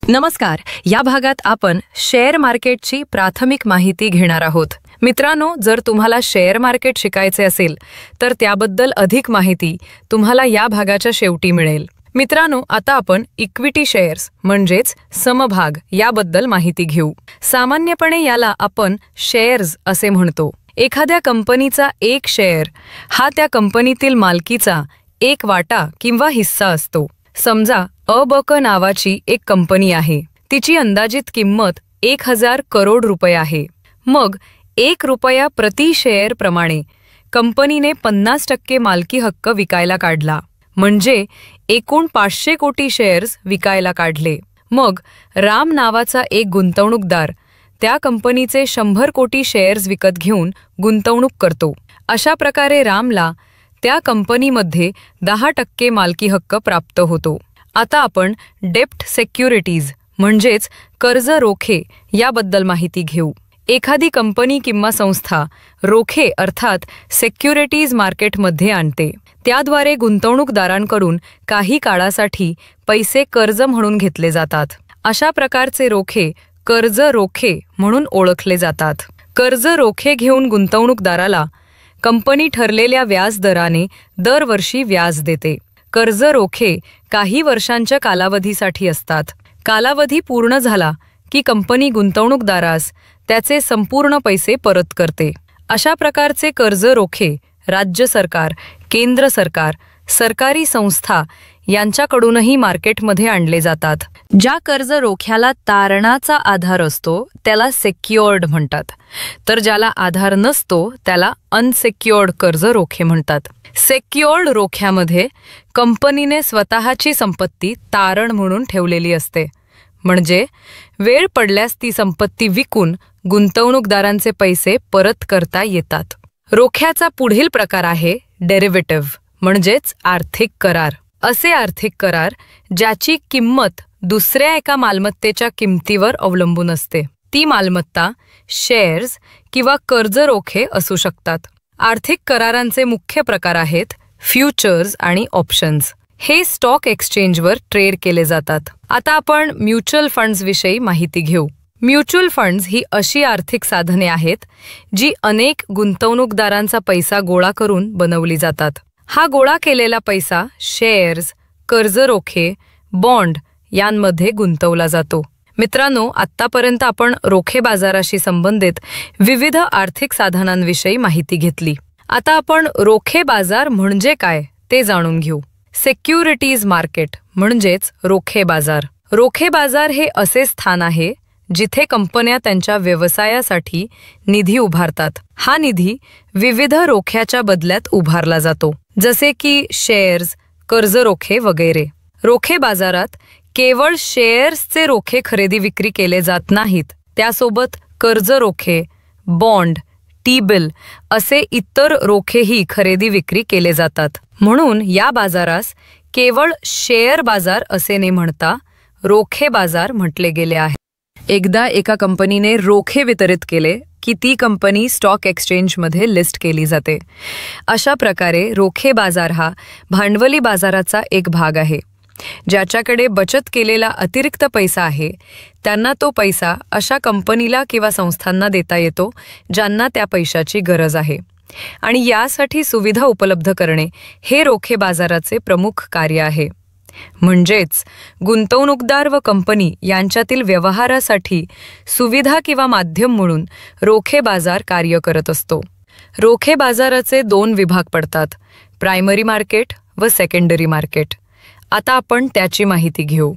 नमस्कार. या भागात आपण शेअर मार्केटची प्राथमिक माहिती घेणार आहोत. मित्रांनो, जर तुम्हाला शेअर मार्केट शिकायचे असेल तर त्याबद्दल अधिक माहिती तुम्हाला या भागाच्या शेवटी मिळेल. मित्रांनो, आता आपण इक्विटी शेअर्स म्हणजेच समभाग याबद्दल माहिती घेऊ. सामान्यपणे याला आपण शेअर्स असे म्हणतो. एखाद्या कंपनीचा एक शेअर हा त्या कंपनीतील मालकीचा एक वाटा किंवा हिस्सा असतो. समजा अबक नावाची एक कंपनी आहे. तिची अंदाजित किंमत 1000 करोड रुपये आहे. मग 1 रुपया प्रति शेअर प्रमाणे कंपनीने 50% मालकी हक्क विकायला काढला. म्हणजे एकूण 500 कोटी शेअर्स विकायला काढले. मग राम नावाचा एक गुंतवणूकदार त्या कंपनीचे 100 कोटी शेअर्स विकत घेऊन गुंतवणूक करतो. अशा प्रकारे रामला त्या कंपनीमध्ये 10% मालकी हक्क प्राप्त होतो. आता आपण डेप्ट सिक्युरिटीज म्हणजेच कर्ज रोखे याबद्दल माहिती घेऊ. एखादी कंपनी किंवा संस्था रोखे अर्थात सिक्युरिटीज मार्केटमध्ये आणते. त्याद्वारे गुंतवणूकदारांकडून काही काळासाठी पैसे कर्ज म्हणून घेतले जातात. अशा प्रकारचे रोखे कर्ज रोखे म्हणून ओळखले जातात. कर्ज रोखे घेऊन गुंतवणूकदाराला कंपनी ठरलेल्या व्याज दराने दरवर्षी व्याज देते. कर्ज रोखे काही वर्षांच्या कालावधीसाठी असतात. कालावधी पूर्ण झाला की कंपनी गुंतवणूकदारास त्याचे संपूर्ण पैसे परत करते. अशा प्रकारचे कर्ज रोखे राज्य सरकार, केंद्र सरकार, सरकारी संस्था यांच्याकडूनही मार्केटमध्ये आणले जातात. ज्या कर्ज रोख्याला तारणाचा आधार असतो त्याला सेक्युअर्ड म्हणतात, तर ज्याला आधार नसतो त्याला अनसेक्युअर्ड कर्ज रोखे म्हणतात. सेक्युअर्ड रोख्यामध्ये कंपनीने स्वतःची संपत्ती तारण म्हणून ठेवलेली असते. म्हणजे वेळ पडल्यास ती संपत्ती विकून गुंतवणूकदारांचे पैसे परत करता येतात. रोख्याचा पुढील प्रकार आहे डेरिव्हेटिव्ह म्हणजेच आर्थिक करार. असे आर्थिक करार ज्याची किंमत दुसऱ्या एका मालमत्तेच्या किमतीवर अवलंबून असते. ती मालमत्ता शेअर्स किंवा कर्ज रोखे असू शकतात. आर्थिक करारांचे मुख्य प्रकार आहेत फ्युचर्स आणि ऑप्शन्स. हे स्टॉक एक्सचेंजवर ट्रेड केले जातात. आता आपण म्युच्युअल फंड्स विषयी माहिती घेऊ. म्युच्युअल फंड्स ही अशी आर्थिक साधने आहेत जी अनेक गुंतवणूकदारांचा पैसा गोळा करून बनवली जातात. हा गोळा केलेला पैसा शेअर्स, कर्ज रोखे, बॉन्ड यांमध्ये गुंतवला जातो. मित्रांनो, आत्तापर्यंत आपण रोखे बाजाराशी संबंधित विविध आर्थिक साधनांविषयी माहिती घेतली. आता आपण रोखे बाजार म्हणजे काय ते जाणून घेऊ. सिक्युरिटीज मार्केट म्हणजेच रोखे बाजार. रोखे बाजार हे असे स्थान आहे जिथे कंपन्या त्यांच्या व्यवसायासाठी निधी उभारतात. हा निधी विविध रोख्याच्या बदल्यात उभारला जातो, जसे की शेअर्स, कर्ज रोखे वगैरे. रोखे बाजारात केवळ शेअर्सचे रोखे खरेदी विक्री केले जात नाहीत, त्यासोबत कर्ज रोखे, बॉन्ड, टी-बिल असे इतर रोखेही खरेदी विक्री केले जातात. म्हणून या बाजारास केवळ शेअर बाजार असे न म्हणता रोखे बाजार म्हटले गेले आहे. एकदा एका कंपनीने रोखे वितरित केले की ती कंपनी स्टॉक एक्सचेंजमध्ये लिस्ट केली जाते. अशा प्रकारे रोखे बाजार हा भांडवली बाजाराचा एक भाग आहे. ज्याच्याकडे बचत केलेला अतिरिक्त पैसा आहे त्यांना तो पैसा अशा कंपनीला किंवा संस्थांना देता येतो ज्यांना त्या पैशाची गरज आहे. आणि यासाठी सुविधा उपलब्ध करणे हे रोखे बाजाराचे प्रमुख कार्य आहे. म्हणजेच गुंतवणूकदार व कंपनी यांच्यातील व्यवहारासाठी सुविधा किंवा माध्यम म्हणून रोखे बाजार कार्य करत असतो. रोखे बाजाराचे 2 विभाग पडतात, प्रायमरी मार्केट व सेकंडरी मार्केट. आता आपण त्याची माहिती घेऊ.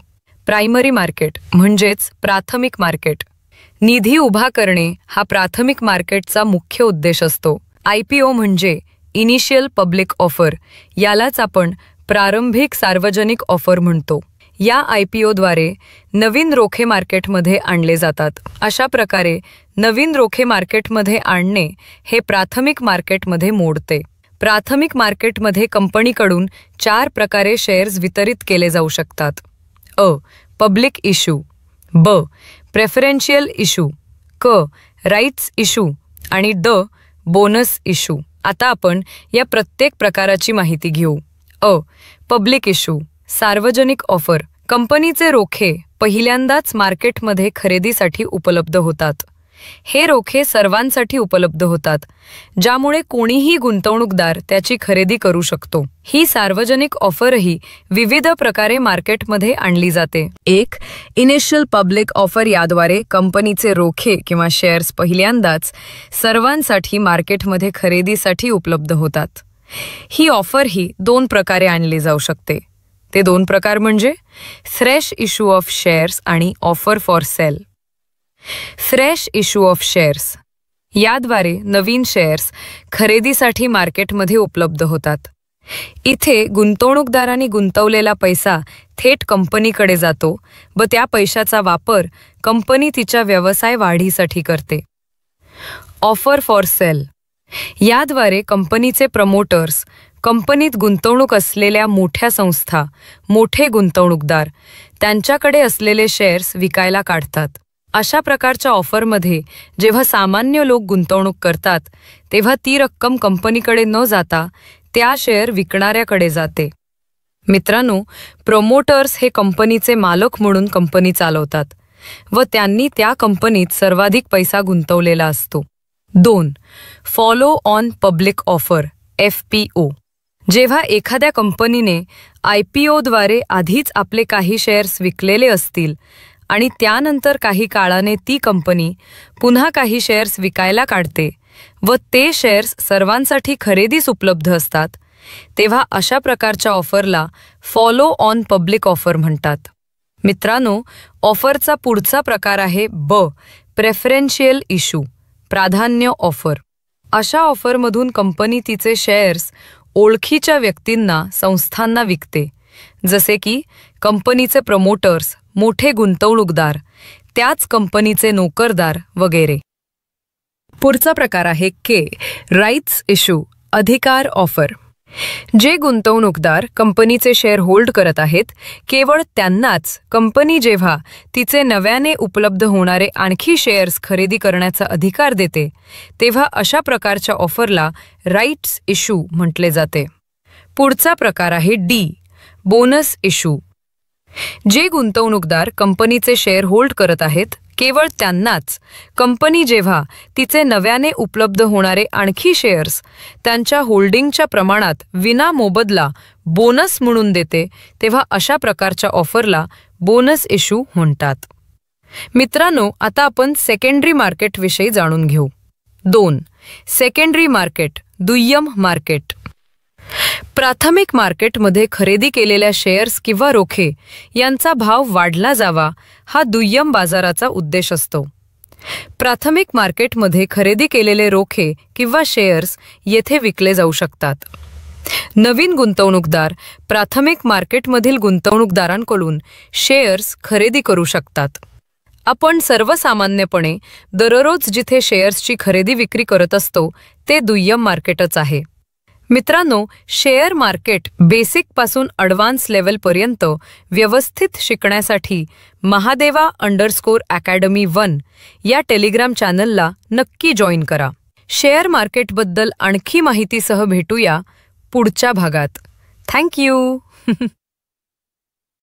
प्रायमरी मार्केट म्हणजेच प्राथमिक मार्केट. निधी उभा करणे हा प्राथमिक मार्केटचा मुख्य उद्देश असतो. IPO म्हणजे इनिशियल पब्लिक ऑफर, यालाच आपण प्रारंभिक सार्वजनिक ऑफर म्हणतो. या IPOद्वारे नवीन रोखे मार्केटमध्ये आणले जातात. अशा प्रकारे नवीन रोखे मार्केटमध्ये आणणे हे प्राथमिक मार्केटमध्ये मोडते. प्राथमिक मार्केटमध्ये कंपनीकडून 4 प्रकारे शेअर्स वितरित केले जाऊ शकतात. अ. पब्लिक इश्यू, ब. प्रेफरन्शियल इश्यू, क. राईट्स इश्यू आणि ड. Bonus issue. आता आपण या प्रत्येक प्रकाराची माहिती घेऊ. अ. पब्लिक इश्यू, सार्वजनिक ऑफर कंपनीचे रोखे पहिल्यांदाच मार्केटमध्ये खरेदीसाठी उपलब्ध होतात. हे रोखे सर्वांसाठी उपलब्ध होतात, ज्यामुळे कोणीही गुंतवणूकदार त्याची खरेदी करू शकतो. ही सार्वजनिक ऑफरही विविध प्रकारे मार्केटमध्ये आणली जाते. 1. Initial public offer. याद्वारे कंपनीचे रोखे किंवा शेअर्स पहिल्यांदाच सर्वांसाठी मार्केटमध्ये खरेदीसाठी उपलब्ध होतात. ही ऑफरही 2 प्रकारे आणली जाऊ शकते. ते 2 प्रकार म्हणजे फ्रेश इश्यू ऑफ शेअर्स आणि offer for sale. Fresh issue of shares याद्वारे नवीन शेअर्स खरेदीसाठी मार्केटमध्ये उपलब्ध होतात. इथे गुंतवणूकदारांनी गुंतवलेला पैसा थेट कंपनीकडे जातो व त्या पैशाचा वापर कंपनी तिच्या व्यवसाय वाढीसाठी करते. ऑफर फॉर सेल याद्वारे कंपनीचे प्रमोटर्स, कंपनीत गुंतवणूक असलेल्या मोठ्या संस्था, मोठे गुंतवणूकदार त्यांच्याकडे असलेले शेअर्स विकायला काढतात. अशा प्रकारच्या ऑफरमध्ये जेव्हा सामान्य लोक गुंतवणूक करतात तेव्हा ती रक्कम कंपनीकडे न जाता त्या शेअर विकणाऱ्याकडे जाते. मित्रांनो, प्रमोटर्स हे कंपनीचे मालक म्हणून कंपनी चालवतात व त्यांनी त्या कंपनीत सर्वाधिक पैसा गुंतवलेला असतो. 2. Follow on public offer FPO. जेव्हा एखाद्या कंपनीने IPOद्वारे आधीच आपले काही शेअर्स विकलेले असतील आणि त्यानंतर काही काळाने ती कंपनी पुन्हा काही शेअर्स विकायला काढते व ते शेअर्स सर्वांसाठी खरेदीस उपलब्ध असतात, तेव्हा अशा प्रकारच्या ऑफरला फॉलो ऑन पब्लिक ऑफर म्हणतात. मित्रांनो, ऑफरचा पुढचा प्रकार आहे प्रेफरेन्शियल इश्यू, प्राधान्य ऑफर. अशा ऑफरमधून कंपनी तिचे शेअर्स ओळखीच्या व्यक्तींना, संस्थांना विकते, जसे की कंपनीचे प्रमोटर्स, मोठे गुंतवणूकदार, त्याच कंपनीचे नोकरदार वगैरे. पुढचा प्रकार आहे राईट्स इश्यू, अधिकार ऑफर. जे गुंतवणूकदार कंपनीचे शेअर होल्ड करत आहेत, केवळ त्यांनाच कंपनी जेव्हा तिचे नव्याने उपलब्ध होणारे आणखी शेअर्स खरेदी करण्याचा अधिकार देते, तेव्हा अशा प्रकारच्या ऑफरला राईट्स इश्यू म्हटले जाते. पुढचा प्रकार आहे बोनस इश्यू. जे गुंतवणूकदार कंपनीचे शेअर होल्ड करत आहेत, केवळ त्यांनाच कंपनी जेव्हा तिचे नव्याने उपलब्ध होणारे आणखी शेअर्स त्यांच्या होल्डिंगच्या प्रमाणात विना मोबदला बोनस म्हणून देते, तेव्हा अशा प्रकारच्या ऑफरला बोनस इश्यू म्हणतात. मित्रांनो, आता आपण सेकंडरी मार्केट विषयी जाणून घेऊ. 2. सेकंडरी मार्केट, दुय्यम मार्केट. प्राथमिक मार्केटमध्ये खरेदी केलेल्या शेअर्स किंवा रोखे यांचा भाव वाढला जावा हा दुय्यम बाजाराचा उद्देश असतो. प्राथमिक मार्केटमध्ये खरेदी केलेले रोखे किंवा शेअर्स येथे विकले जाऊ शकतात. नवीन गुंतवणूकदार प्राथमिक मार्केटमधील गुंतवणूकदारांकडून शेअर्स खरेदी करू शकतात. आपण सर्वसामान्यपणे दररोज जिथे शेअर्सची खरेदी विक्री करत असतो ते दुय्यम मार्केटच आहे. मित्रांनो, शेअर मार्केट बेसिकपासून ॲडव्हान्स लेवलपर्यंत व्यवस्थित शिकण्यासाठी महादेवा_academy 1 या टेलिग्राम चॅनलला नक्की जॉईन करा. शेअर मार्केटबद्दल आणखी माहितीसह भेटूया पुढच्या भागात. थँक्यू.